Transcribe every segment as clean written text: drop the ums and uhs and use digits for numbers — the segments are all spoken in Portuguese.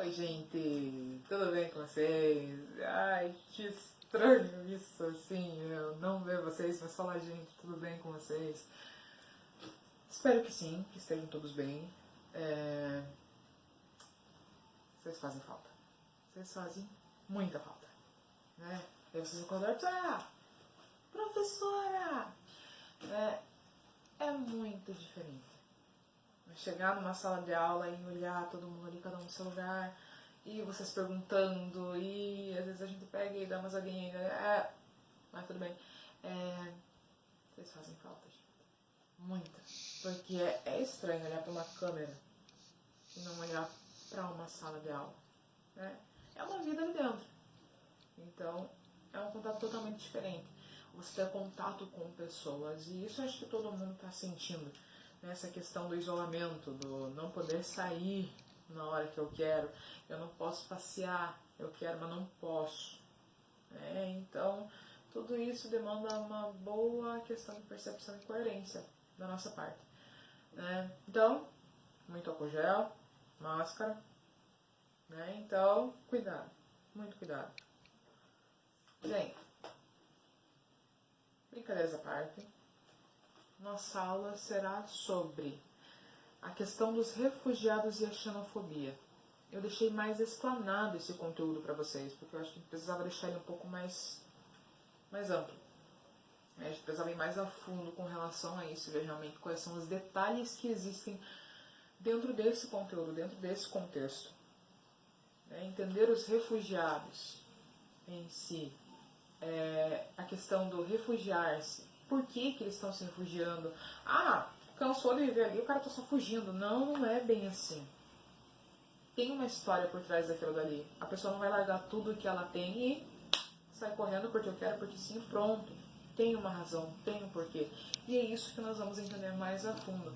Oi, gente, tudo bem com vocês? Ai, que estranho isso, assim, eu não ver vocês, mas falar, gente, tudo bem com vocês? Espero que sim, que estejam todos bem. Vocês fazem falta. Vocês fazem muita falta, né? E aí vocês acordam, professora! É muito diferente. Chegar numa sala de aula e olhar todo mundo ali, cada um no seu lugar, e vocês perguntando, e às vezes a gente pega e dá umas olhinhas, mas tudo bem. Vocês fazem falta, gente. Muita. Porque é estranho olhar para uma câmera e não olhar para uma sala de aula, né? É uma vida ali dentro. Então, é um contato totalmente diferente. Você ter contato com pessoas, e isso eu acho que todo mundo está sentindo. Essa questão do isolamento, do não poder sair na hora que eu quero, eu não posso passear, eu quero, mas não posso. Então, tudo isso demanda uma boa questão de percepção e coerência da nossa parte. Então, muito álcool gel, máscara, então, cuidado, muito cuidado. Gente, brincadeiras à parte, nossa aula será sobre a questão dos refugiados e a xenofobia. Eu deixei mais explanado esse conteúdo para vocês, porque eu acho que precisava deixar ele um pouco mais amplo. A gente precisava ir mais a fundo com relação a isso, ver realmente quais são os detalhes que existem dentro desse conteúdo, dentro desse contexto. Entender os refugiados em si, a questão do refugiar-se, por que eles estão se refugiando? Cansou de viver ali, o cara está só fugindo. Não, não é bem assim. Tem uma história por trás daquilo dali. A pessoa não vai largar tudo que ela tem e sai correndo porque eu quero, porque sim, pronto. Tem uma razão, tem um porquê. E é isso que nós vamos entender mais a fundo.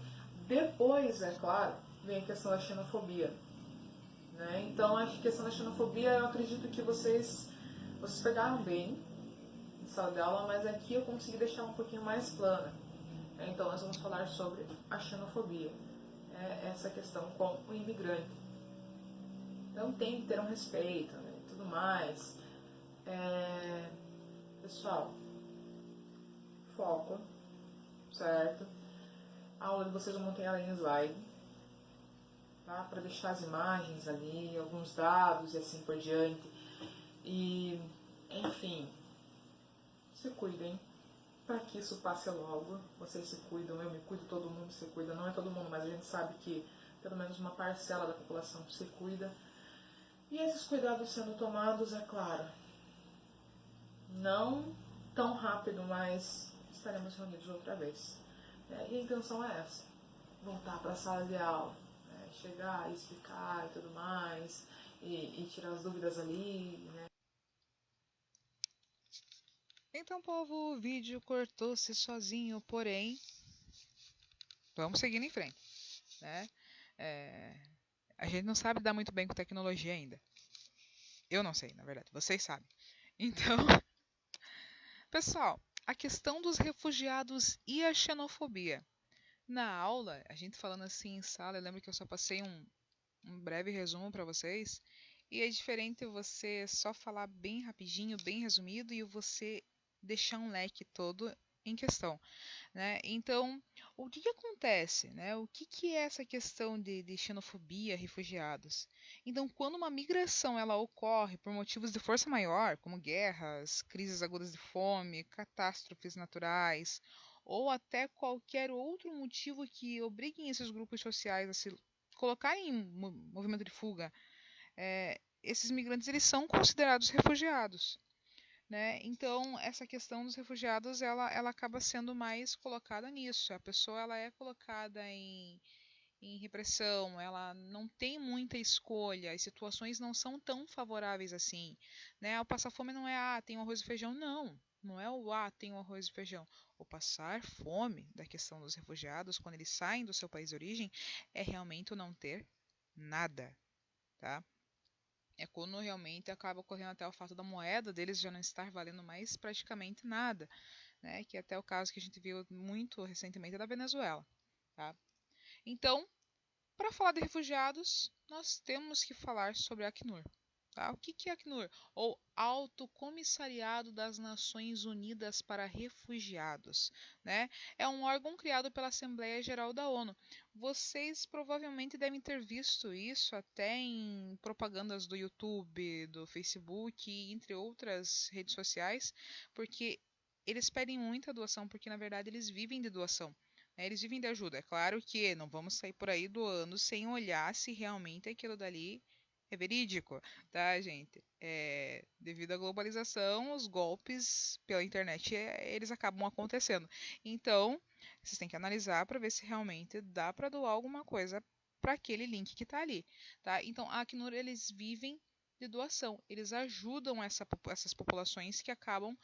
Depois, é claro, vem a questão da xenofobia. Então, a questão da xenofobia, eu acredito que vocês pegaram bem em sala de aula, mas aqui eu consegui deixar um pouquinho mais plana. Então, nós vamos falar sobre a xenofobia. Essa questão com o imigrante. Então, tem que ter um respeito, e tudo mais. Pessoal, foco, certo? A aula de vocês eu montei ela em slide, tá? Para deixar as imagens ali, alguns dados e assim por diante. E, enfim, se cuidem para que isso passe logo. Vocês se cuidam, eu me cuido, todo mundo se cuida. Não é todo mundo, mas a gente sabe que pelo menos uma parcela da população se cuida. E esses cuidados sendo tomados, é claro, não tão rápido, mas estaremos reunidos outra vez. E a intenção é essa, voltar para a sala de aula, chegar, explicar e tudo mais, e tirar as dúvidas ali, Então, povo, o vídeo cortou-se sozinho, porém, vamos seguindo em frente, né? A gente não sabe dar muito bem com tecnologia ainda. Eu não sei, na verdade, vocês sabem. Então, pessoal, a questão dos refugiados e a xenofobia. Na aula, a gente falando assim em sala, eu lembro que eu só passei um breve resumo para vocês. E é diferente você só falar bem rapidinho, bem resumido, e você deixar um leque todo em questão, né? Então, o que acontece, né? O que é essa questão de xenofobia, refugiados? Então, quando uma migração ela ocorre por motivos de força maior, como guerras, crises agudas de fome, catástrofes naturais, ou até qualquer outro motivo que obriguem esses grupos sociais a se colocarem em movimento de fuga, esses migrantes eles são considerados refugiados, né? Então essa questão dos refugiados ela acaba sendo mais colocada nisso. A pessoa ela é colocada em repressão, ela não tem muita escolha, as situações não são tão favoráveis assim, né? O passar fome não é tem um arroz e feijão, não. Não é o tem um arroz e feijão. O passar fome da questão dos refugiados, quando eles saem do seu país de origem, é realmente o não ter nada, tá? É quando realmente acaba ocorrendo até o fato da moeda deles já não estar valendo mais praticamente nada, né? Que é até o caso que a gente viu muito recentemente da Venezuela, tá? Então, para falar de refugiados, nós temos que falar sobre a Acnur. Tá? O que é a Acnur? Ou Alto Comissariado das Nações Unidas para Refugiados. Né? É um órgão criado pela Assembleia Geral da ONU. Vocês provavelmente devem ter visto isso até em propagandas do YouTube, do Facebook, entre outras redes sociais, porque eles pedem muita doação, porque na verdade eles vivem de doação. Né? Eles vivem de ajuda. É claro que não vamos sair por aí doando sem olhar se realmente aquilo dali é verídico, tá, gente? Devido à globalização, os golpes pela internet, eles acabam acontecendo. Então, vocês têm que analisar para ver se realmente dá para doar alguma coisa para aquele link que está ali, tá? Então, a Acnur, eles vivem de doação. Eles ajudam essas populações que acabam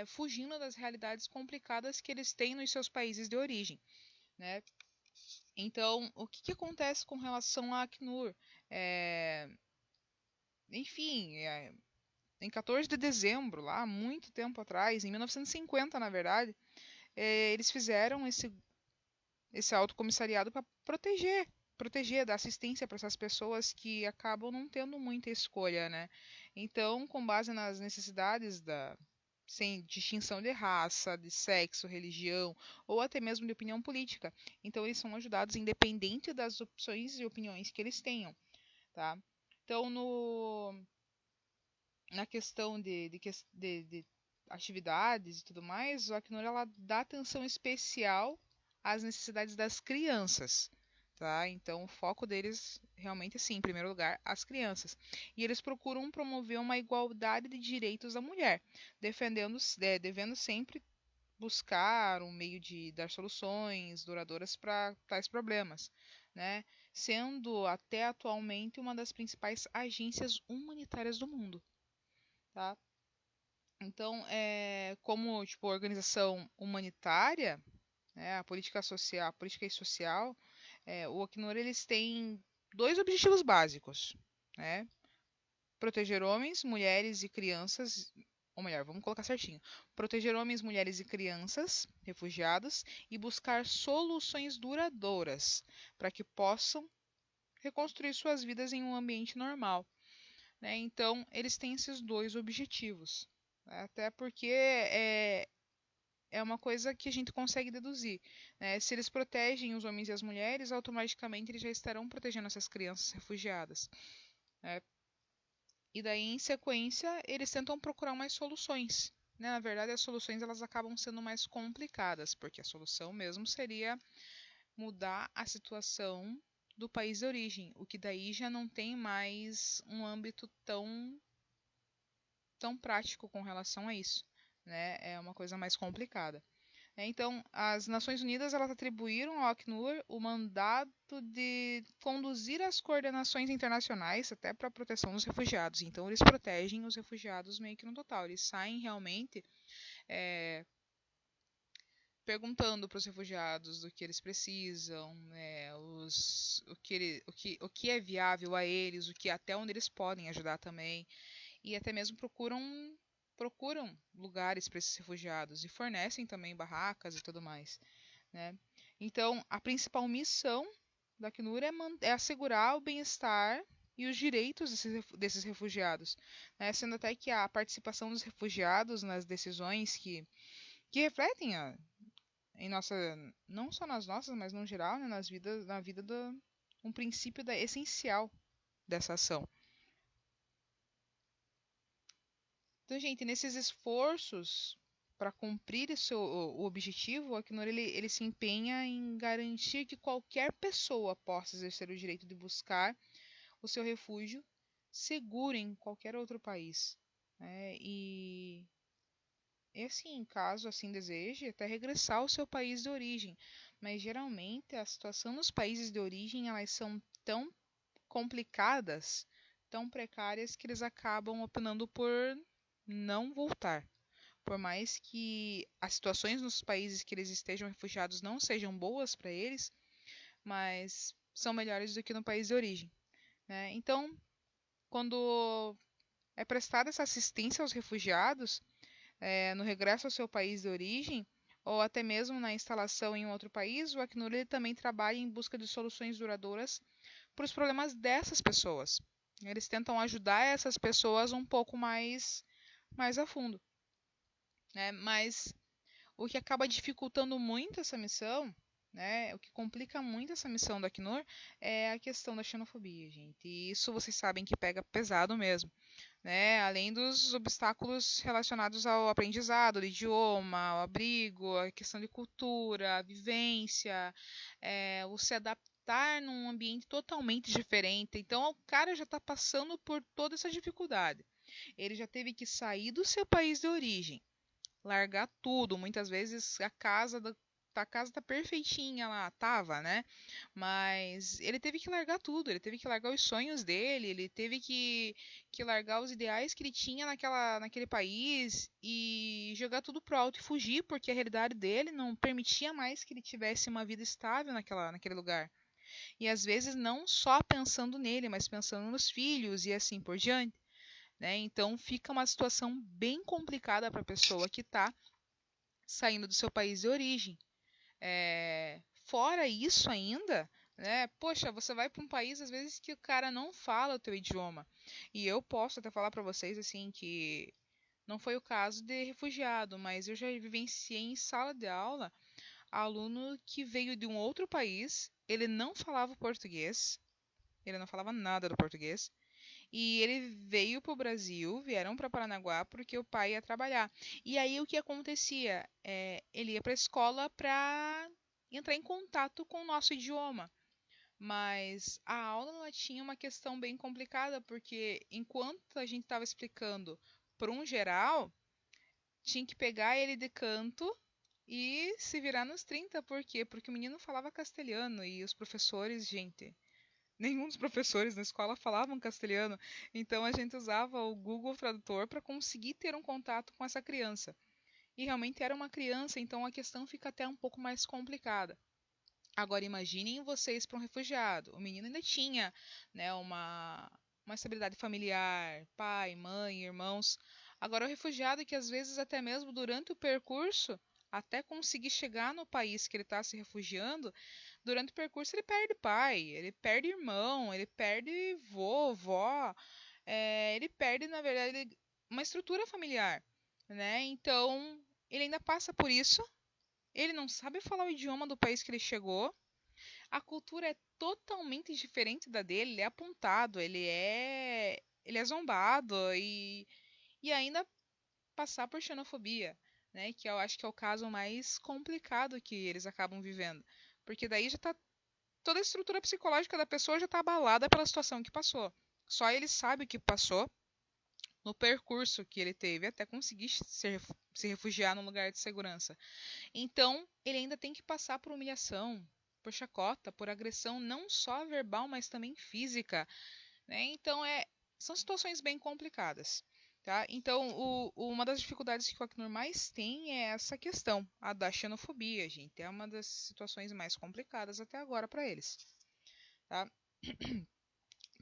fugindo das realidades complicadas que eles têm nos seus países de origem, né? Então, o que acontece com relação à Acnur? É, enfim, em 14 de dezembro, lá muito tempo atrás, em 1950, na verdade, eles fizeram esse alto comissariado para proteger, dar assistência para essas pessoas que acabam não tendo muita escolha, né? Então, com base nas necessidades sem distinção de raça, de sexo, religião ou até mesmo de opinião política. Então, eles são ajudados independente das opções e opiniões que eles tenham, tá? Então, na questão de atividades e tudo mais, o Acnur ela dá atenção especial às necessidades das crianças, tá? Então, o foco deles realmente, assim, em primeiro lugar, as crianças. E eles procuram promover uma igualdade de direitos da mulher, devendo sempre buscar um meio de dar soluções duradouras para tais problemas, né? Sendo até atualmente uma das principais agências humanitárias do mundo, tá? Então, como tipo organização humanitária, né, a política e social, o Acnur eles têm dois objetivos básicos, né? Proteger homens, mulheres e crianças, ou melhor, vamos colocar certinho. Proteger homens, mulheres e crianças, refugiados, e buscar soluções duradouras para que possam reconstruir suas vidas em um ambiente normal. Né? Então, eles têm esses dois objetivos. Né? Até porque é uma coisa que a gente consegue deduzir. Né? Se eles protegem os homens e as mulheres, automaticamente eles já estarão protegendo essas crianças refugiadas. Né? E daí, em sequência, eles tentam procurar mais soluções. Né? Na verdade, as soluções elas acabam sendo mais complicadas, porque a solução mesmo seria mudar a situação do país de origem, o que daí já não tem mais um âmbito tão prático com relação a isso, né? É uma coisa mais complicada. Então, as Nações Unidas elas atribuíram ao Acnur o mandato de conduzir as coordenações internacionais até para a proteção dos refugiados. Então, eles protegem os refugiados meio que no total. Eles saem realmente perguntando para os refugiados do que eles precisam, né, o que é viável a eles, até onde eles podem ajudar também, e até mesmo procuram lugares para esses refugiados e fornecem também barracas e tudo mais, né? Então, a principal missão da Acnur é assegurar o bem-estar e os direitos desses refugiados, né? Sendo até que a participação dos refugiados nas decisões que refletem em nossa, não só nas nossas, mas no geral, né, na vida um princípio essencial dessa ação. Então, gente, nesses esforços para cumprir o objetivo, o Acnur ele se empenha em garantir que qualquer pessoa possa exercer o direito de buscar o seu refúgio seguro em qualquer outro país. Né? E assim, caso assim deseje, até regressar ao seu país de origem. Mas geralmente a situação nos países de origem elas são tão complicadas, tão precárias que eles acabam optando por não voltar. Por mais que as situações nos países que eles estejam refugiados não sejam boas para eles, mas são melhores do que no país de origem. Né? Então, quando é prestada essa assistência aos refugiados, no regresso ao seu país de origem, ou até mesmo na instalação em um outro país, o Acnur ele também trabalha em busca de soluções duradouras para os problemas dessas pessoas. Eles tentam ajudar essas pessoas um pouco mais a fundo, né? Mas o que acaba dificultando muito essa missão, né? O que complica muito essa missão do Acnur é a questão da xenofobia, gente. E isso vocês sabem que pega pesado mesmo, né? Além dos obstáculos relacionados ao aprendizado do idioma, ao abrigo, a questão de cultura, a vivência, o se adaptar num ambiente totalmente diferente. Então, o cara já está passando por toda essa dificuldade. Ele já teve que sair do seu país de origem, largar tudo. Muitas vezes a casa tá perfeitinha lá, tava, né? Mas ele teve que largar tudo, ele teve que largar os sonhos dele, ele teve que largar os ideais que ele tinha naquele país e jogar tudo pro alto e fugir, porque a realidade dele não permitia mais que ele tivesse uma vida estável naquele lugar. E às vezes não só pensando nele, mas pensando nos filhos e assim por diante, né? Então fica uma situação bem complicada para a pessoa que está saindo do seu país de origem. Fora isso ainda, né? Poxa, você vai para um país às vezes que o cara não fala o teu idioma. E eu posso até falar para vocês assim que não foi o caso de refugiado, mas eu já vivenciei em sala de aula aluno que veio de um outro país, ele não falava português, ele não falava nada do português. E ele veio para o Brasil, vieram para Paranaguá porque o pai ia trabalhar. E aí o que acontecia? Ele ia para a escola para entrar em contato com o nosso idioma. Mas a aula ela tinha uma questão bem complicada, porque enquanto a gente estava explicando para um geral, tinha que pegar ele de canto e se virar nos 30. Por quê? Porque o menino falava castelhano e os professores, gente, nenhum dos professores na escola falavam castelhano, então a gente usava o Google Tradutor para conseguir ter um contato com essa criança. E realmente era uma criança, então a questão fica até um pouco mais complicada. Agora imaginem vocês para um refugiado. O menino ainda tinha, né, uma estabilidade familiar, pai, mãe, irmãos. Agora o refugiado que às vezes até mesmo durante o percurso, até conseguir chegar no país que ele está se refugiando, durante o percurso ele perde pai, ele perde irmão, ele perde vô, vó, ele perde, na verdade, uma estrutura familiar, né? Então, ele ainda passa por isso, ele não sabe falar o idioma do país que ele chegou, a cultura é totalmente diferente da dele, ele é apontado, ele é zombado e ainda passar por xenofobia, né? Que eu acho que é o caso mais complicado que eles acabam vivendo. Porque daí já tá toda a estrutura psicológica da pessoa já está abalada pela situação que passou. Só ele sabe o que passou no percurso que ele teve até conseguir se refugiar num lugar de segurança. Então, ele ainda tem que passar por humilhação, por chacota, por agressão, não só verbal, mas também física, né? Então, são situações bem complicadas. Tá? Então, uma das dificuldades que o Acnur mais tem é essa questão, a da xenofobia, gente. É uma das situações mais complicadas até agora para eles. Tá?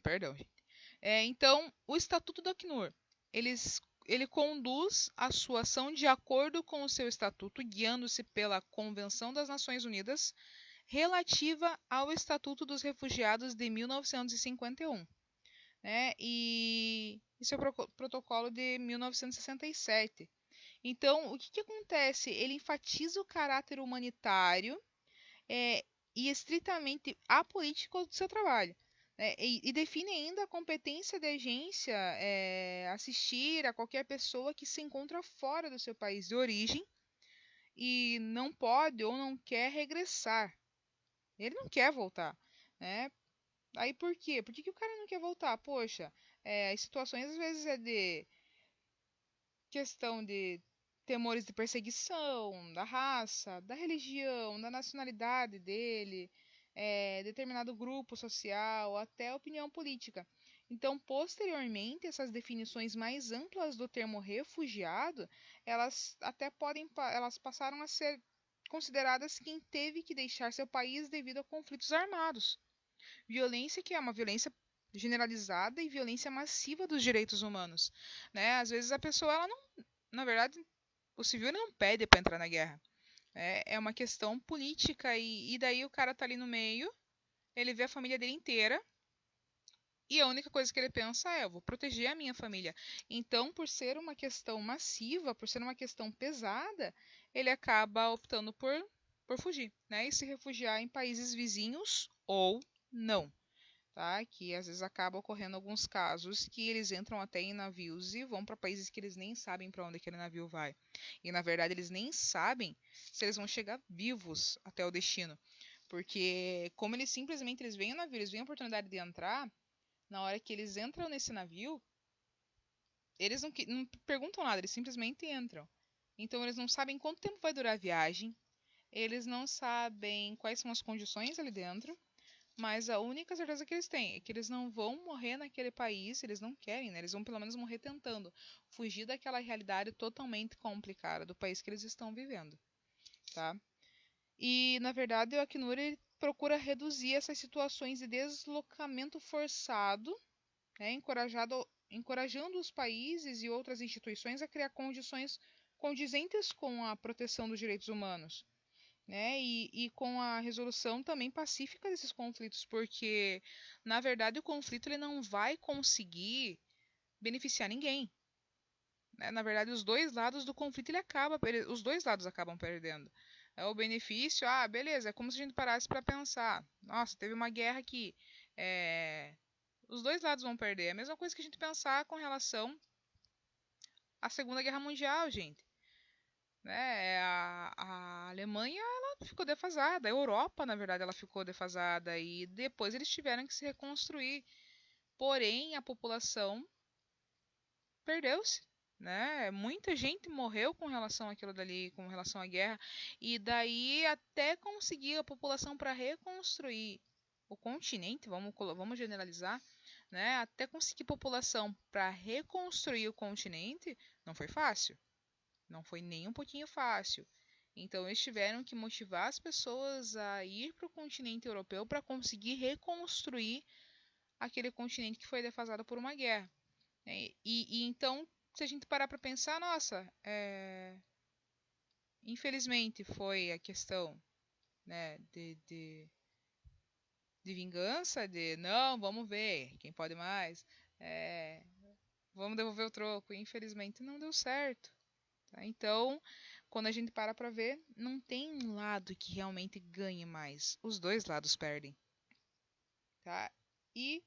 Perdão, gente. Então, o Estatuto do Acnur, ele conduz a sua ação de acordo com o seu estatuto, guiando-se pela Convenção das Nações Unidas relativa ao Estatuto dos Refugiados de 1951, né? E seu protocolo de 1967. Então, o que acontece? Ele enfatiza o caráter humanitário e estritamente apolítico do seu trabalho, né? E define ainda a competência da agência assistir a qualquer pessoa que se encontra fora do seu país de origem e não pode ou não quer regressar. Ele não quer voltar, né? Aí por quê? Por que o cara não quer voltar? Poxa, as situações às vezes é de questão de temores de perseguição, da raça, da religião, da nacionalidade dele, determinado grupo social, até opinião política. Então, posteriormente, essas definições mais amplas do termo refugiado, elas passaram a ser consideradas quem teve que deixar seu país devido a conflitos armados. Violência que é uma violência generalizada e violência massiva dos direitos humanos, né? Às vezes a pessoa ela não, na verdade, o civil ele não pede para entrar na guerra. É uma questão política e daí o cara tá ali no meio, ele vê a família dele inteira e a única coisa que ele pensa é, eu vou proteger a minha família. Então, por ser uma questão massiva, por ser uma questão pesada, ele acaba optando por fugir, né? E se refugiar em países vizinhos ou não. Tá? Que às vezes acaba ocorrendo alguns casos que eles entram até em navios e vão para países que eles nem sabem para onde aquele navio vai. E na verdade eles nem sabem se eles vão chegar vivos até o destino. Porque como eles simplesmente eles veem o navio, eles veem a oportunidade de entrar, na hora que eles entram nesse navio, eles não perguntam nada, eles simplesmente entram. Então eles não sabem quanto tempo vai durar a viagem, eles não sabem quais são as condições ali dentro. Mas a única certeza que eles têm é que eles não vão morrer naquele país, eles não querem, né? Eles vão pelo menos morrer tentando fugir daquela realidade totalmente complicada do país que eles estão vivendo, tá? E, na verdade, o Acnur ele procura reduzir essas situações de deslocamento forçado, né? Encorajando os países e outras instituições a criar condições condizentes com a proteção dos direitos humanos, né? E com a resolução também pacífica desses conflitos, porque na verdade o conflito ele não vai conseguir beneficiar ninguém, né? Na verdade, os dois lados do conflito os dois lados acabam perdendo. É o benefício, beleza, é como se a gente parasse para pensar, nossa, teve uma guerra aqui, os dois lados vão perder. É a mesma coisa que a gente pensar com relação à Segunda Guerra Mundial, gente. Né? A Alemanha ela ficou defasada, a Europa, na verdade, ela ficou defasada e depois eles tiveram que se reconstruir. Porém, a população perdeu-se, né? Muita gente morreu com relação àquilo dali, com relação à guerra, e daí até conseguir a população para reconstruir o continente, vamos generalizar, né? Até conseguir população para reconstruir o continente, não foi fácil. Não foi nem um pouquinho fácil. Então, eles tiveram que motivar as pessoas a ir para o continente europeu para conseguir reconstruir aquele continente que foi defasado por uma guerra. Né? E então, se a gente parar para pensar, nossa, infelizmente foi a questão, né, de vingança, de não, vamos ver quem pode mais, vamos devolver o troco. Infelizmente, não deu certo. Tá? Então, quando a gente para ver, não tem um lado que realmente ganhe mais. Os dois lados perdem, tá? E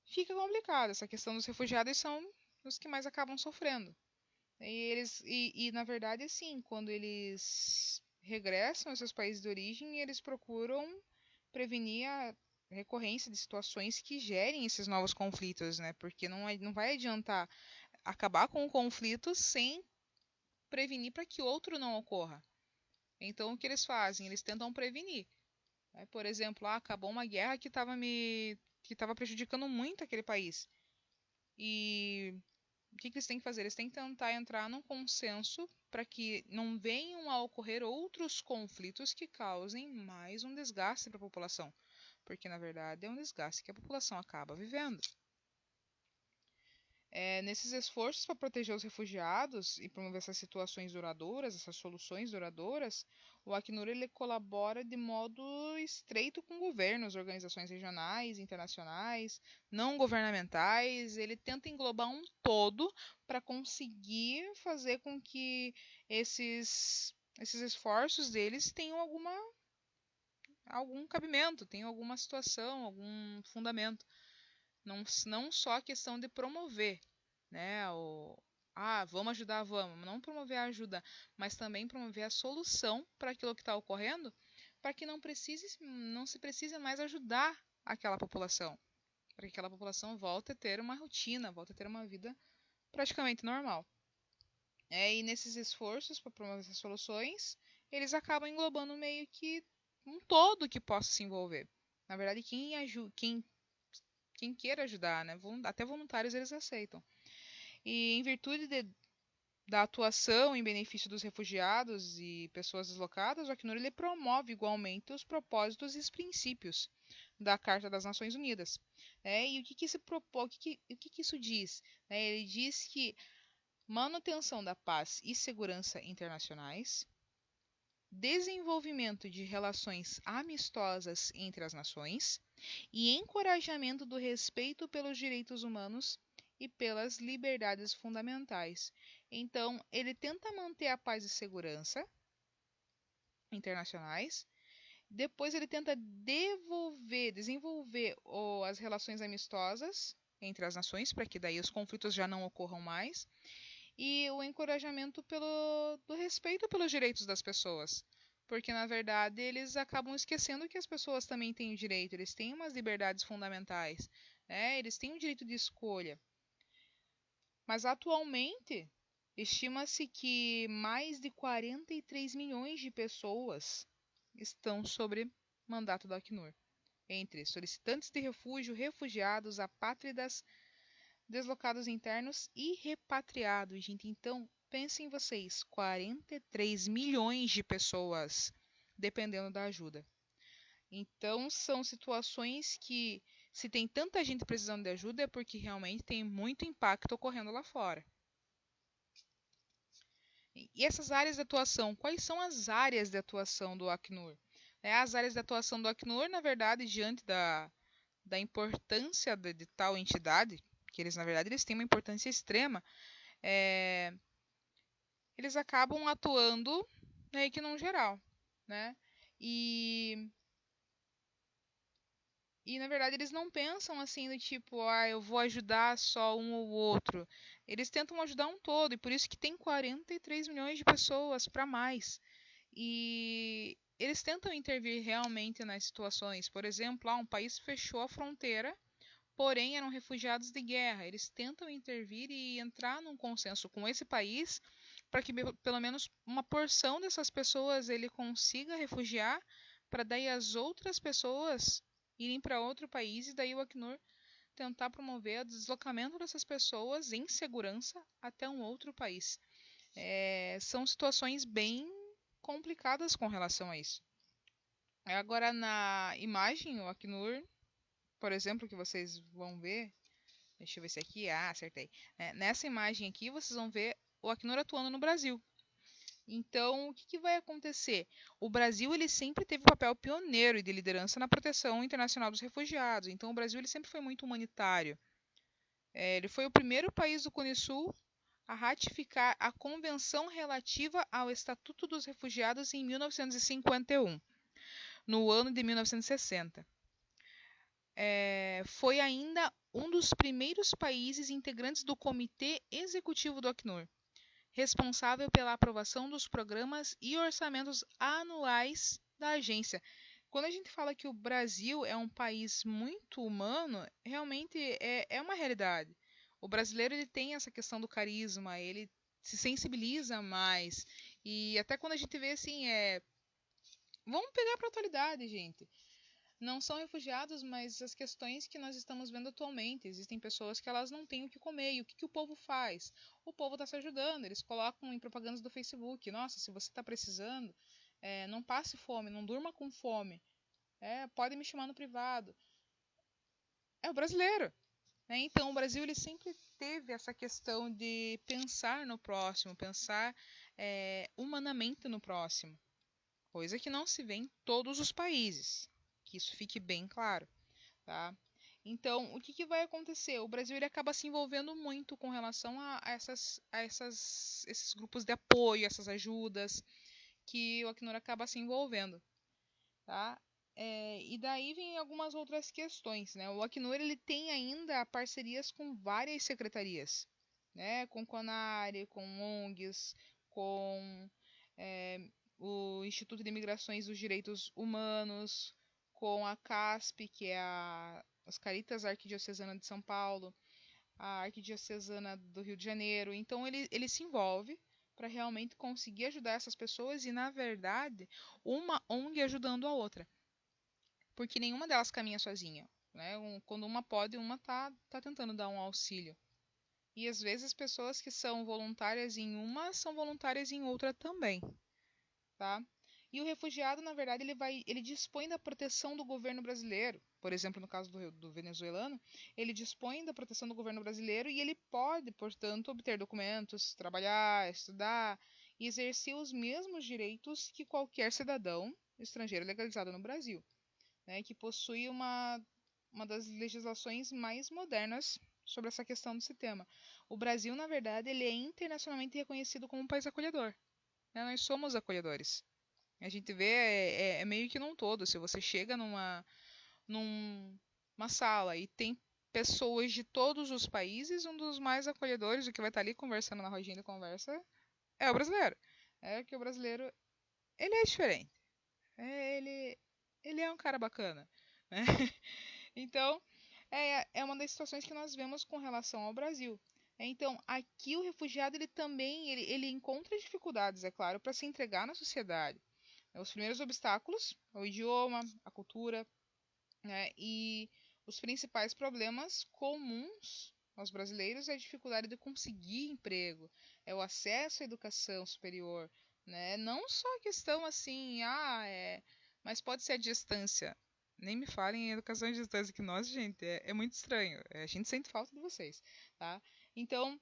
fica complicado. Essa questão dos refugiados são os que mais acabam sofrendo. Na verdade, assim, quando eles regressam aos seus países de origem, eles procuram prevenir a recorrência de situações que gerem esses novos conflitos, né? Porque não vai adiantar acabar com o conflito sem prevenir para que outro não ocorra. Então, o que eles fazem? Eles tentam prevenir. Né? Por exemplo, acabou uma guerra que estava prejudicando muito aquele país. E o que eles têm que fazer? Eles têm que tentar entrar num consenso para que não venham a ocorrer outros conflitos que causem mais um desgaste para a população. Porque, na verdade, é um desgaste que a população acaba vivendo. Nesses esforços para proteger os refugiados e promover essas situações duradouras, essas soluções duradouras, o Acnur ele colabora de modo estreito com governos, organizações regionais, internacionais, não governamentais. Ele tenta englobar um todo para conseguir fazer com que esses esforços deles tenham algum cabimento, tenham alguma situação, algum fundamento. Não só a questão de promover, né? Vamos ajudar, vamos. Não promover a ajuda, mas também promover a solução para aquilo que está ocorrendo, para que não se precise mais ajudar aquela população, para que aquela população volte a ter uma rotina, volte a ter uma vida praticamente normal. E nesses esforços para promover essas soluções, eles acabam englobando meio que um todo que possa se envolver. Na verdade, quem queira ajudar, né? Até voluntários eles aceitam. E em virtude da atuação em benefício dos refugiados e pessoas deslocadas, o Acnur ele promove igualmente os propósitos e os princípios da Carta das Nações Unidas. E o que isso diz? Ele diz que manutenção da paz e segurança internacionais, desenvolvimento de relações amistosas entre as nações e encorajamento do respeito pelos direitos humanos e pelas liberdades fundamentais. Então, ele tenta manter a paz e segurança internacionais. Depois ele tenta desenvolver as relações amistosas entre as nações, para que daí os conflitos já não ocorram mais. E o encorajamento do respeito pelos direitos das pessoas. Porque, na verdade, eles acabam esquecendo que as pessoas também têm o direito, eles têm umas liberdades fundamentais, né? Eles têm o direito de escolha. Mas, atualmente, estima-se que mais de 43 milhões de pessoas estão sob mandato do Acnur, entre solicitantes de refúgio, refugiados, apátridas, deslocados internos e repatriados, gente. Então, pensem vocês, 43 milhões de pessoas dependendo da ajuda. Então, são situações que, se tem tanta gente precisando de ajuda, é porque realmente tem muito impacto ocorrendo lá fora. E essas áreas de atuação, quais são as áreas de atuação do Acnur? As áreas de atuação do Acnur, na verdade, diante da importância de tal entidade, que eles, na verdade, eles têm uma importância extrema, eles acabam atuando meio que num geral, né? E na verdade eles não pensam assim do tipo, eu vou ajudar só um ou outro. Eles tentam ajudar um todo, e por isso que tem 43 milhões de pessoas para mais. E eles tentam intervir realmente nas situações. Por exemplo, um país fechou a fronteira, porém eram refugiados de guerra. Eles tentam intervir e entrar num consenso com esse país para que pelo menos uma porção dessas pessoas ele consiga refugiar, para daí as outras pessoas irem para outro país e daí o Acnur tentar promover o deslocamento dessas pessoas em segurança até um outro país. São situações bem complicadas com relação a isso. Agora, na imagem, o Acnur, por exemplo, que vocês vão ver, deixa eu ver se aqui, acertei. Nessa imagem aqui, vocês vão ver o Acnur atuando no Brasil. Então, o que vai acontecer? O Brasil ele sempre teve um papel pioneiro e de liderança na proteção internacional dos refugiados. Então, o Brasil ele sempre foi muito humanitário. Ele foi o primeiro país do Cone Sul a ratificar a Convenção relativa ao Estatuto dos Refugiados em 1951, no ano de 1960. Foi ainda um dos primeiros países integrantes do Comitê Executivo do Acnur, responsável pela aprovação dos programas e orçamentos anuais da agência. Quando a gente fala que o Brasil é um país muito humano, realmente é uma realidade. O brasileiro ele tem essa questão do carisma, ele se sensibiliza mais. E até quando a gente vê assim, vamos pegar para a atualidade, gente. Não são refugiados, mas as questões que nós estamos vendo atualmente. Existem pessoas que elas não têm o que comer. E o que o povo faz? O povo está se ajudando. Eles colocam em propagandas do Facebook. Nossa, se você está precisando, não passe fome, não durma com fome. Pode me chamar no privado. É o brasileiro. Então, o Brasil ele sempre teve essa questão de pensar no próximo, pensar humanamente no próximo. Coisa que não se vê em todos os países. Que isso fique bem claro, tá? Então, o que vai acontecer? O Brasil ele acaba se envolvendo muito com relação a esses grupos de apoio, essas ajudas que o Acnur acaba se envolvendo, tá? E daí vem algumas outras questões, né? O Acnur ele tem ainda parcerias com várias secretarias, né? Com CONARE, com ONGs, com o Instituto de Migrações dos Direitos Humanos, com a CASP, que é as Caritas Arquidiocesana de São Paulo, a Arquidiocesana do Rio de Janeiro. Então ele se envolve para realmente conseguir ajudar essas pessoas e, na verdade, uma ONG ajudando a outra. Porque nenhuma delas caminha sozinha. Né? Quando uma pode, uma tá tentando dar um auxílio. E às vezes as pessoas que são voluntárias em uma são voluntárias em outra também. Tá? E o refugiado, na verdade, ele dispõe da proteção do governo brasileiro. Por exemplo, no caso do venezuelano, ele dispõe da proteção do governo brasileiro e ele pode, portanto, obter documentos, trabalhar, estudar. e exercer os mesmos direitos que qualquer cidadão estrangeiro legalizado no Brasil, né, que possui uma das legislações mais modernas sobre essa questão desse tema. O Brasil, na verdade, ele é internacionalmente reconhecido como um país acolhedor, né? Nós somos acolhedores. A gente vê, é meio que num todo. Se você chega numa sala e tem pessoas de todos os países, um dos mais acolhedores, o que vai estar ali conversando na rodinha de conversa, é o brasileiro. É que o brasileiro, ele é diferente. Ele é um cara bacana, né? Então, é uma das situações que nós vemos com relação ao Brasil. Então, aqui o refugiado ele também ele encontra dificuldades, é claro, para se entregar na sociedade. Os primeiros obstáculos, o idioma, a cultura, né? E os principais problemas comuns aos brasileiros é a dificuldade de conseguir emprego, é o acesso à educação superior, né? Não só a questão assim, mas pode ser a distância. Nem me falem em educação à distância, que nós, gente, é muito estranho. A gente sente falta de vocês, tá? Então,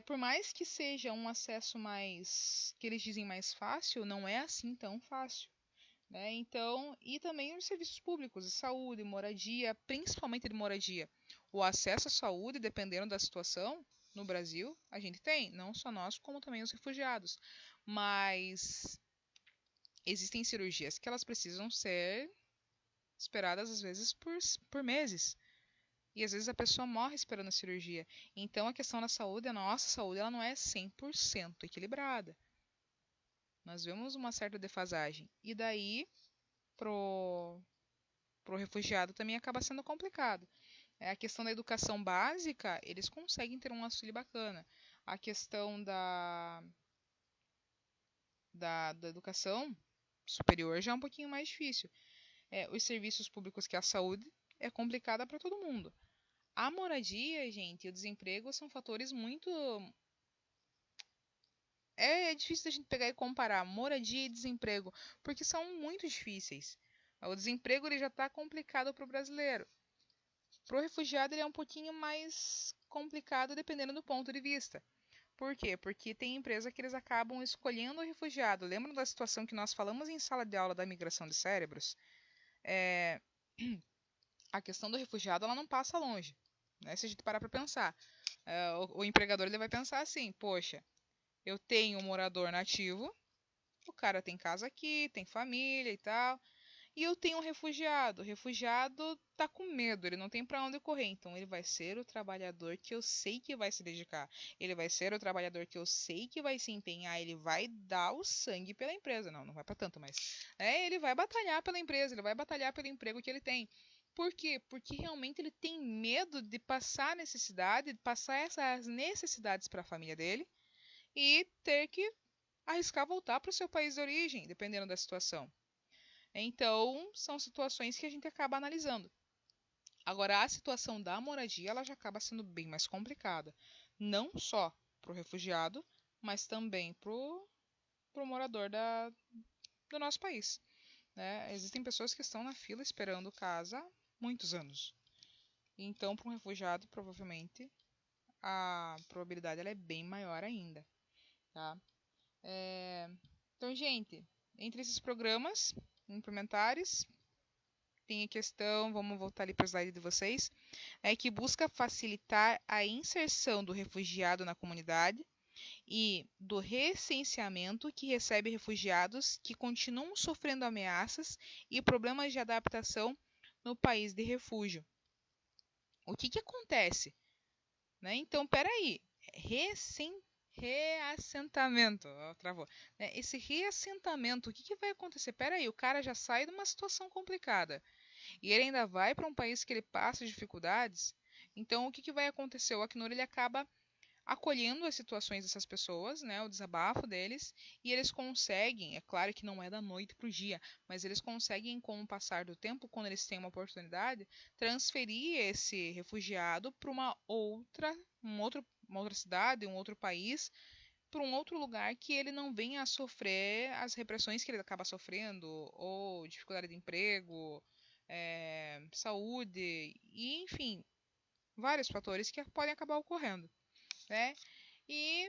por mais que seja um acesso mais, que eles dizem mais fácil, não é assim tão fácil, né? Então, e também os serviços públicos de saúde, moradia, principalmente de moradia. O acesso à saúde, dependendo da situação, no Brasil, a gente tem, não só nós, como também os refugiados. Mas existem cirurgias que elas precisam ser esperadas, às vezes, por meses. E às vezes a pessoa morre esperando a cirurgia. Então, a questão da saúde, a nossa saúde, ela não é 100% equilibrada. Nós vemos uma certa defasagem. E daí, pro refugiado também acaba sendo complicado. A questão da educação básica, eles conseguem ter um auxílio bacana. A questão da educação superior já é um pouquinho mais difícil. Os serviços públicos, que é a saúde, é complicada para todo mundo. A moradia, gente, e o desemprego são fatores muito. É difícil da gente pegar e comparar moradia e desemprego, porque são muito difíceis. O desemprego ele já está complicado para o brasileiro. Para o refugiado, ele é um pouquinho mais complicado dependendo do ponto de vista. Por quê? Porque tem empresa que eles acabam escolhendo o refugiado. Lembram da situação que nós falamos em sala de aula da migração de cérebros? É, a questão do refugiado ela não passa longe, né? Se a gente parar para pensar, o empregador ele vai pensar assim: poxa, eu tenho um morador nativo, o cara tem casa aqui, tem família e tal. E eu tenho um refugiado. O refugiado tá com medo, ele não tem para onde correr. Então ele vai ser o trabalhador que eu sei que vai se dedicar. Ele vai ser o trabalhador que eu sei que vai se empenhar. Ele vai dar o sangue pela empresa. Não, não vai para tanto, mas ele vai batalhar pela empresa, ele vai batalhar pelo emprego que ele tem. Por quê? Porque realmente ele tem medo de passar necessidade, de passar essas necessidades para a família dele e ter que arriscar voltar para o seu país de origem, dependendo da situação. Então, são situações que a gente acaba analisando. Agora, a situação da moradia, ela já acaba sendo bem mais complicada. Não só para o refugiado, mas também para o morador do nosso país, né? Existem pessoas que estão na fila esperando casa há muitos anos. Então, para um refugiado, provavelmente, a probabilidade ela é bem maior ainda, tá? Então, gente, entre esses programas implementares, tem a questão, vamos voltar ali para o slide de vocês, que busca facilitar a inserção do refugiado na comunidade e do recenseamento que recebe refugiados que continuam sofrendo ameaças e problemas de adaptação no país de refúgio. O que acontece? Né? Então, peraí, reassentamento, travou. Esse reassentamento, o que vai acontecer? Peraí, o cara já sai de uma situação complicada e ele ainda vai para um país que ele passa dificuldades. Então, o que vai acontecer? O Acnur ele acaba acolhendo as situações dessas pessoas, né, o desabafo deles, e eles conseguem, é claro que não é da noite para o dia, mas eles conseguem, com o passar do tempo, quando eles têm uma oportunidade, transferir esse refugiado para uma outra cidade, um outro país, para um outro lugar que ele não venha a sofrer as repressões que ele acaba sofrendo, ou dificuldade de emprego, saúde, e enfim, vários fatores que podem acabar ocorrendo, né? E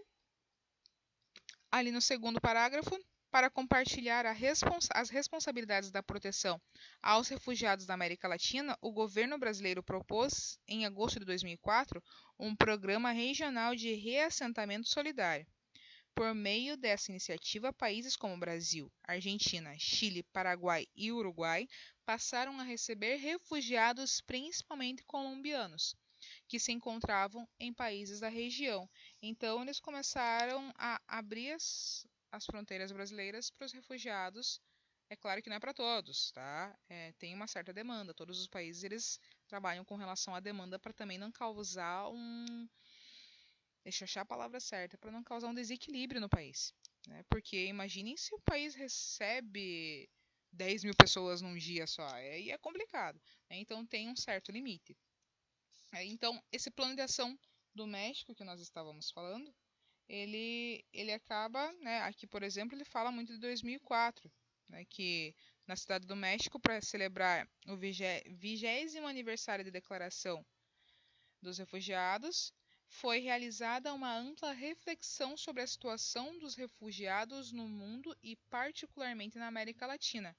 ali no segundo parágrafo, para compartilhar as responsabilidades da proteção aos refugiados da América Latina, o governo brasileiro propôs, em agosto de 2004, um programa regional de reassentamento solidário. Por meio dessa iniciativa, países como Brasil, Argentina, Chile, Paraguai e Uruguai passaram a receber refugiados, principalmente colombianos, que se encontravam em países da região. Então, eles começaram a abrir as fronteiras brasileiras para os refugiados. É claro que não é para todos, tá? Tem uma certa demanda. Todos os países eles trabalham com relação à demanda para também não causar deixa eu achar a palavra certa, para não causar um desequilíbrio no país, né? Porque imaginem se o país recebe 10 mil pessoas num dia só, aí é complicado, né? Então tem um certo limite. Então, esse plano de ação do México que nós estávamos falando, ele acaba, né, aqui, por exemplo, ele fala muito de 2004, né, que na Cidade do México, para celebrar o 20º aniversário de declaração dos refugiados, foi realizada uma ampla reflexão sobre a situação dos refugiados no mundo e particularmente na América Latina,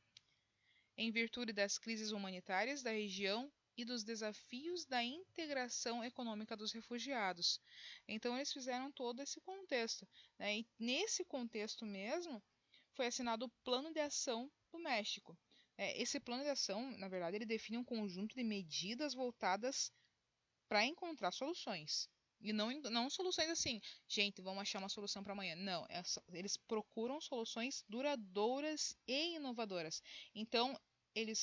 em virtude das crises humanitárias da região e dos desafios da integração econômica dos refugiados. Então, eles fizeram todo esse contexto, né? E nesse contexto mesmo, foi assinado o Plano de Ação do México. Esse plano de ação, na verdade, ele define um conjunto de medidas voltadas para encontrar soluções. E não soluções assim, gente, vamos achar uma solução para amanhã. Não, eles procuram soluções duradouras e inovadoras. Então,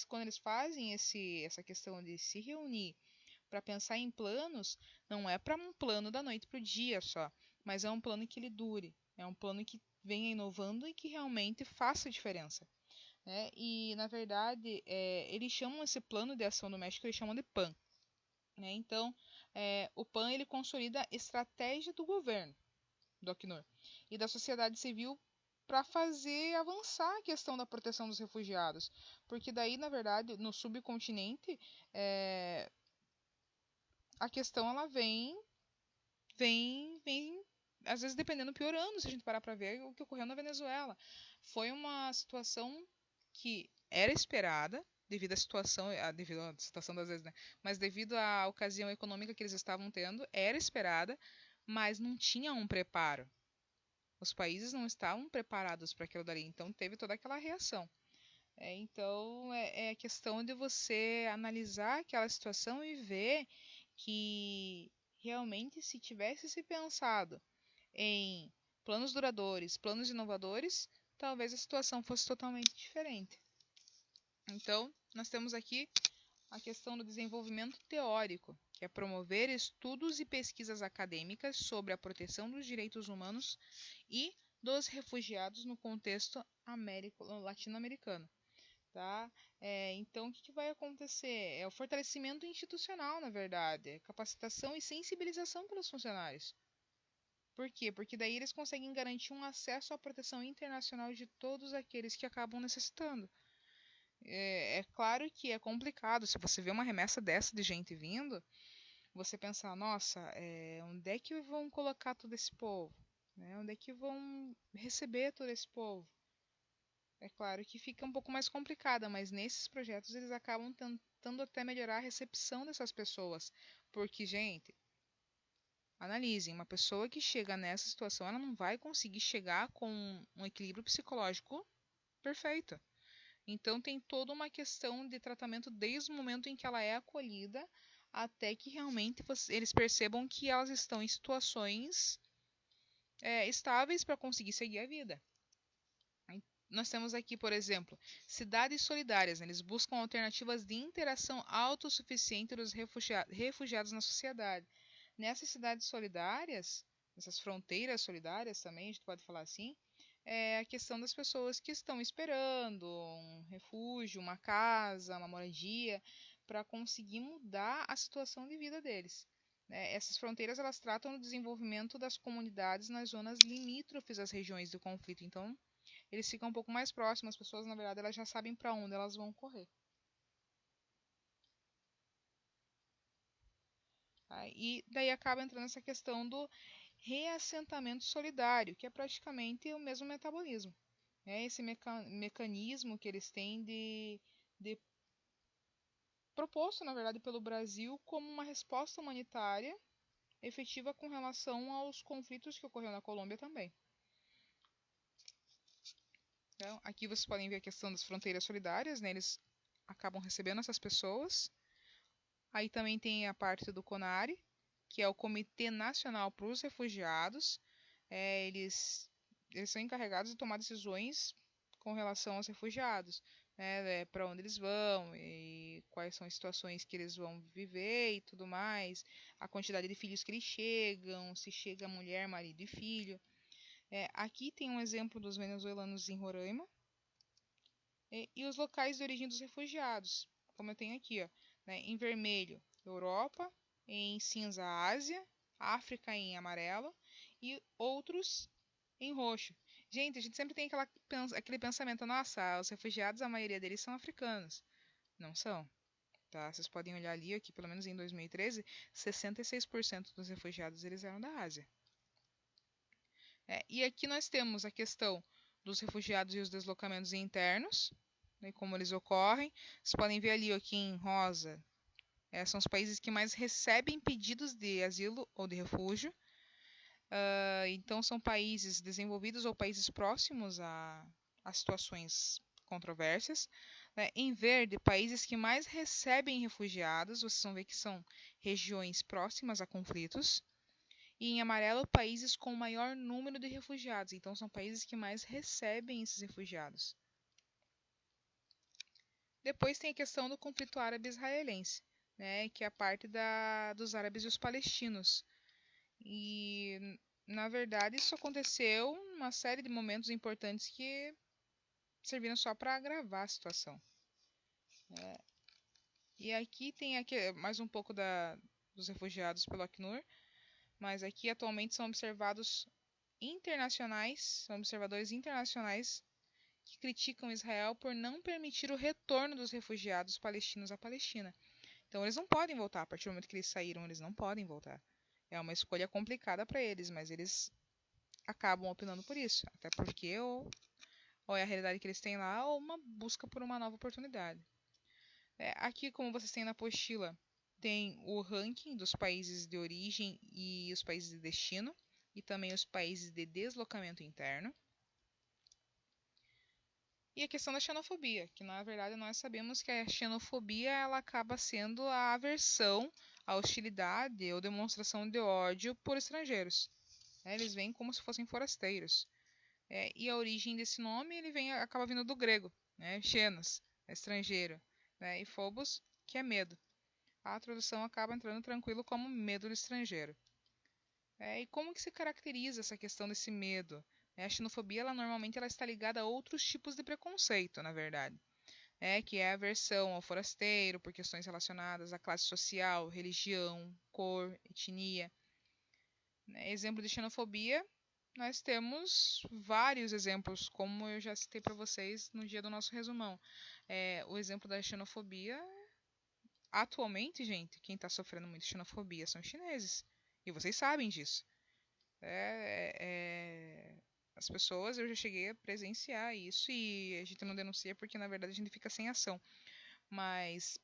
quando eles fazem essa questão de se reunir para pensar em planos, não é para um plano da noite para o dia só, mas é um plano que ele dure, é um plano que venha inovando e que realmente faça diferença, né? E, na verdade, eles chamam esse plano de ação do México, eles chamam de PAN. Né? Então, o PAN ele consolida a estratégia do governo, do Acnur, e da sociedade civil para fazer avançar a questão da proteção dos refugiados. Porque daí, na verdade, no subcontinente, a questão ela vem, às vezes dependendo, piorando, se a gente parar para ver o que ocorreu na Venezuela. Foi uma situação que era esperada, devido à situação das vezes, né? Mas devido à ocasião econômica que eles estavam tendo, era esperada, mas não tinha um preparo. Os países não estavam preparados para aquilo dali, então teve toda aquela reação. Então é questão de você analisar aquela situação e ver que realmente se tivesse se pensado em planos duradouros, planos inovadores, talvez a situação fosse totalmente diferente. Então, nós temos aqui a questão do desenvolvimento teórico, que é promover estudos e pesquisas acadêmicas sobre a proteção dos direitos humanos e dos refugiados no contexto latino-americano. Tá? Então, o que vai acontecer? É o fortalecimento institucional, na verdade, capacitação e sensibilização pelos funcionários. Por quê? Porque daí eles conseguem garantir um acesso à proteção internacional de todos aqueles que acabam necessitando. É claro que é complicado, se você vê uma remessa dessa de gente vindo, você pensar, nossa, onde é que vão colocar todo esse povo? Né? Onde é que vão receber todo esse povo? É claro que fica um pouco mais complicada, mas nesses projetos eles acabam tentando até melhorar a recepção dessas pessoas. Porque, gente, analisem, uma pessoa que chega nessa situação, ela não vai conseguir chegar com um equilíbrio psicológico perfeito. Então tem toda uma questão de tratamento desde o momento em que ela é acolhida até que realmente eles percebam que elas estão em situações estáveis para conseguir seguir a vida. Nós temos aqui, por exemplo, cidades solidárias. Né? Eles buscam alternativas de interação autossuficiente dos refugiados na sociedade. Nessas cidades solidárias, nessas fronteiras solidárias também, a gente pode falar assim, é a questão das pessoas que estão esperando um refúgio, uma casa, uma moradia, para conseguir mudar a situação de vida deles. Né? Essas fronteiras elas tratam do desenvolvimento das comunidades nas zonas limítrofes às regiões do conflito. Então, eles ficam um pouco mais próximos, as pessoas, na verdade, elas já sabem para onde elas vão correr. Tá? E daí acaba entrando essa questão do reassentamento solidário, que é praticamente o mesmo metabolismo. É esse mecanismo que eles têm de proposto, na verdade, pelo Brasil como uma resposta humanitária efetiva com relação aos conflitos que ocorreram na Colômbia também. Então, aqui vocês podem ver a questão das fronteiras solidárias, né? Eles acabam recebendo essas pessoas. Aí também tem a parte do CONARE, que é o Comitê Nacional para os Refugiados. Eles são encarregados de tomar decisões com relação aos refugiados, né, para onde eles vão e quais são as situações que eles vão viver e tudo mais, a quantidade de filhos que eles chegam, se chega mulher, marido e filho. Aqui tem um exemplo dos venezuelanos em Roraima e os locais de origem dos refugiados, como eu tenho aqui, ó, né, em vermelho, Europa, em cinza, Ásia, África em amarelo e outros em roxo. Gente, a gente sempre tem aquele pensamento, nossa, os refugiados, a maioria deles são africanos. Não são, tá? Vocês podem olhar ali, aqui, pelo menos em 2013, 66% dos refugiados eles eram da Ásia. E aqui nós temos a questão dos refugiados e os deslocamentos internos, né, como eles ocorrem. Vocês podem ver ali, aqui em rosa, são os países que mais recebem pedidos de asilo ou de refúgio. Então, são países desenvolvidos ou países próximos a situações controversas. Né? Em verde, países que mais recebem refugiados, vocês vão ver que são regiões próximas a conflitos. E em amarelo, países com maior número de refugiados. Então, são países que mais recebem esses refugiados. Depois tem a questão do conflito árabe-israelense, né? Que é a parte dos árabes e os palestinos. E, na verdade, isso aconteceu numa série de momentos importantes que serviram só para agravar a situação. E aqui tem mais um pouco dos refugiados pelo Acnur, mas aqui atualmente são observadores internacionais que criticam Israel por não permitir o retorno dos refugiados palestinos à Palestina. Então eles não podem voltar, a partir do momento que eles saíram, eles não podem voltar. É uma escolha complicada para eles, mas eles acabam optando por isso, até porque ou é a realidade que eles têm lá, ou uma busca por uma nova oportunidade. Aqui, como vocês têm na apostila, tem o ranking dos países de origem e os países de destino, e também os países de deslocamento interno. E a questão da xenofobia, que na verdade nós sabemos que a xenofobia ela acaba sendo a aversão, a hostilidade ou demonstração de ódio por estrangeiros. Eles vêm como se fossem forasteiros. E a origem desse nome acaba vindo do grego, né? Xenos, estrangeiro, né? E phobos, que é medo. A tradução acaba entrando tranquilo como medo do estrangeiro. E como que se caracteriza essa questão desse medo? A xenofobia, normalmente, ela está ligada a outros tipos de preconceito, na verdade. Que é a aversão ao forasteiro por questões relacionadas à classe social, religião, cor, etnia. Exemplo de xenofobia, nós temos vários exemplos, como eu já citei para vocês no dia do nosso resumão. O exemplo da xenofobia, atualmente, gente, quem está sofrendo muito xenofobia são os chineses. E vocês sabem disso. As pessoas, eu já cheguei a presenciar isso e a gente não denuncia porque, na verdade, a gente fica sem ação. Mas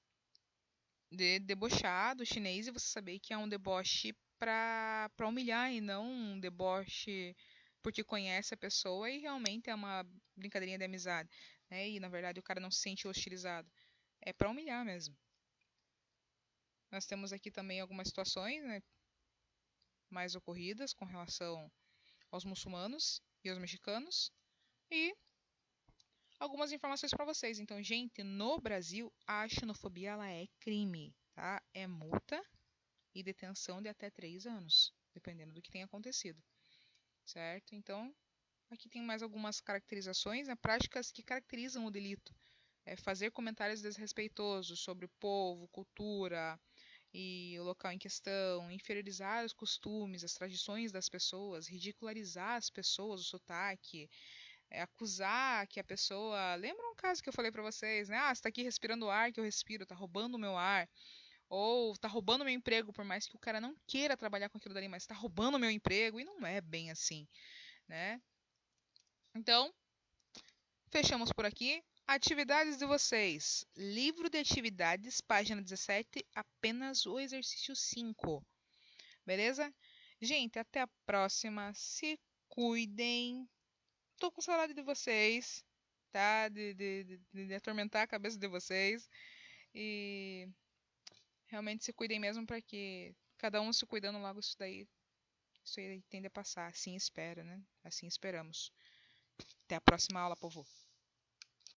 debochar do chinês e você saber que é um deboche para humilhar e não um deboche porque conhece a pessoa e realmente é uma brincadeirinha de amizade, né? E na verdade o cara não se sente hostilizado. É para humilhar mesmo. Nós temos aqui também algumas situações, né, mais ocorridas com relação aos muçulmanos e aos mexicanos e algumas informações para vocês. Então, gente, no Brasil a xenofobia ela é crime, tá? É multa e detenção de até 3 anos, dependendo do que tenha acontecido, certo? Então, aqui tem mais algumas caracterizações, né, práticas que caracterizam o delito. Fazer comentários desrespeitosos sobre o povo, cultura e o local em questão, inferiorizar os costumes, as tradições das pessoas, ridicularizar as pessoas, o sotaque, acusar que a pessoa... Lembra um caso que eu falei para vocês, né? Você está aqui respirando o ar que eu respiro, está roubando o meu ar. ou tá roubando meu emprego, por mais que o cara não queira trabalhar com aquilo dali, mas tá roubando meu emprego, e não é bem assim, né? Então, fechamos por aqui. Atividades de vocês. Livro de atividades, página 17, apenas o exercício 5. Beleza? Gente, até a próxima. Se cuidem. Tô com saudade de vocês, tá? De atormentar a cabeça de vocês. E realmente se cuidem mesmo para que cada um se cuidando logo isso aí tende a passar. Assim espero, né? Assim esperamos. Até a próxima aula, povo.